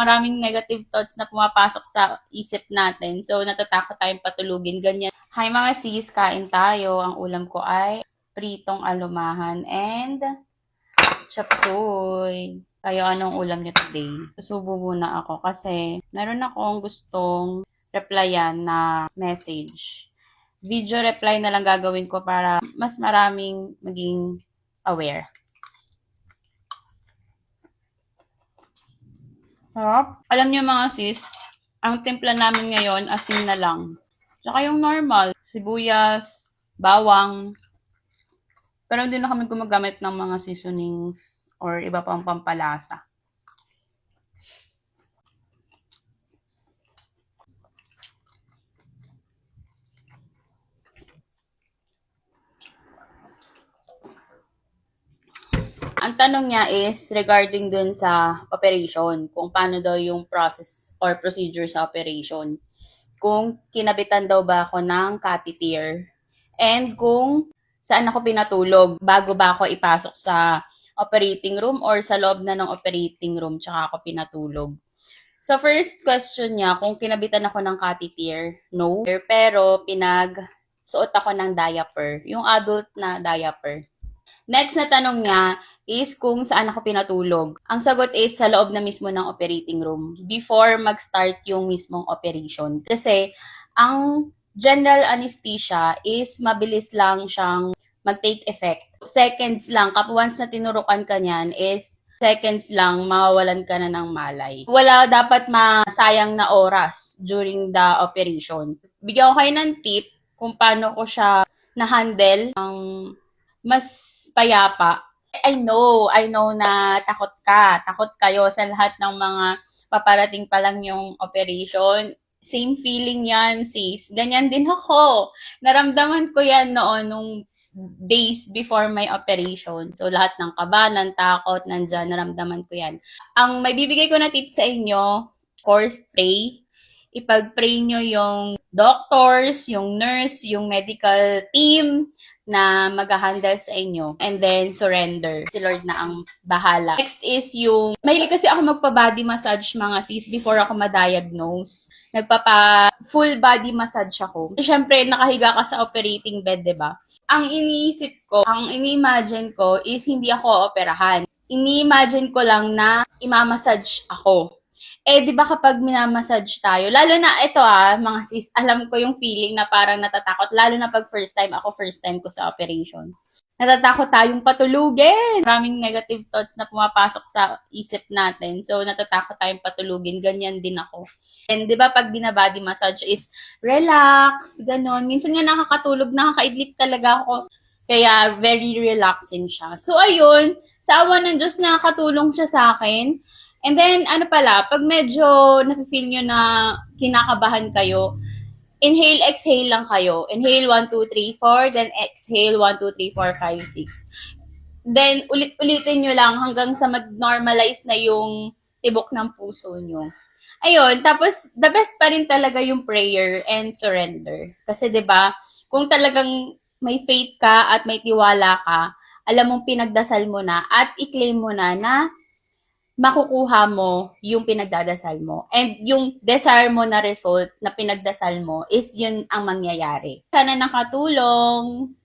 Maraming negative thoughts na pumapasok sa isip natin. So, natatakot tayong patulugin. Ganyan. Hi mga sis, kain tayo. Ang ulam ko ay pritong alumahan and chop suey. Kayo, anong ulam niyo today? Susubo muna ako kasi meron akong gustong replyan na message. Video reply na lang gagawin ko para mas maraming maging aware. Sarap. Alam niyo mga sis, ang timpla namin ngayon asin na lang. Tsaka yung normal, sibuyas, bawang. Pero hindi na kami gumagamit ng mga seasonings or iba pang pampalasa. Ang tanong niya is regarding dun sa operation, kung paano daw yung process or procedure sa operation. Kung kinabitan daw ba ako ng catheter and kung saan ako pinatulog bago ba ako ipasok sa operating room or sa loob na ng operating room tsaka ako pinatulog. So first question niya, kung kinabitan ako ng catheter, no. Pero pinagsuot ako ng diaper, yung adult na diaper. Next na tanong niya is kung saan ako pinatulog. Ang sagot is sa loob na mismo ng operating room before mag-start yung mismong operation. Kasi ang general anesthesia is mabilis lang siyang mag-take effect. Seconds lang. Once na tinurukan ka niyan is seconds lang, mawawalan ka na ng malay. Wala dapat masayang na oras during the operation. Bigyan ko kayo ng tip kung paano ko siya na-handle ng mas payapa. I know na takot ka. Takot kayo sa lahat ng mga paparating pa lang yung operation. Same feeling yan, sis. Ganyan din ako. Naramdaman ko yan noon, nung days before my operation. So, lahat ng kaba, ng takot, nandyan, naramdaman ko yan. Ang may bibigay ko na tips sa inyo, of course, pray. Ipag-pray nyo yung doctors, yung nurse, yung medical team na mag-handle sa inyo. And then, surrender. Si Lord na ang bahala. Next is yung, mahilig kasi ako magpa-body massage mga sis before ako ma-diagnose. Full body massage ako. Siyempre, nakahiga ka sa operating bed, diba? Ang iniisip ko, ang ini-imagine ko is hindi ako operahan. Ini-imagine ko lang na imamassage ako. Eh, di ba kapag minamassage tayo, lalo na ito mga sis, alam ko yung feeling na parang natatakot, lalo na pag first time ko sa operation. Natatakot tayong patulugin. Maraming negative thoughts na pumapasok sa isip natin. So, natatakot tayong patulugin. Ganyan din ako. And di ba pag binabody massage is relax, ganon. Minsan nga nakakatulog, nakakaidlip talaga ako. Kaya, very relaxing siya. So, ayun, sa awa ng Diyos, nakakatulong siya sa akin. And then, pag medyo nafe-feel nyo na kinakabahan kayo, inhale, exhale lang kayo. Inhale, 1, 2, 3, 4. Then, exhale, 1, 2, 3, 4, 5, 6. Then, ulit-ulitin nyo lang hanggang sa mag-normalize na yung tibok ng puso nyo. Ayun, tapos, the best pa rin talaga yung prayer and surrender. Kasi, diba, kung talagang may faith ka at may tiwala ka, alam mong pinagdasal mo na at i-claim mo na makukuha mo yung pinagdadasal mo. And yung desire mo na result na pinagdasal mo is yun ang mangyayari. Sana nakatulong.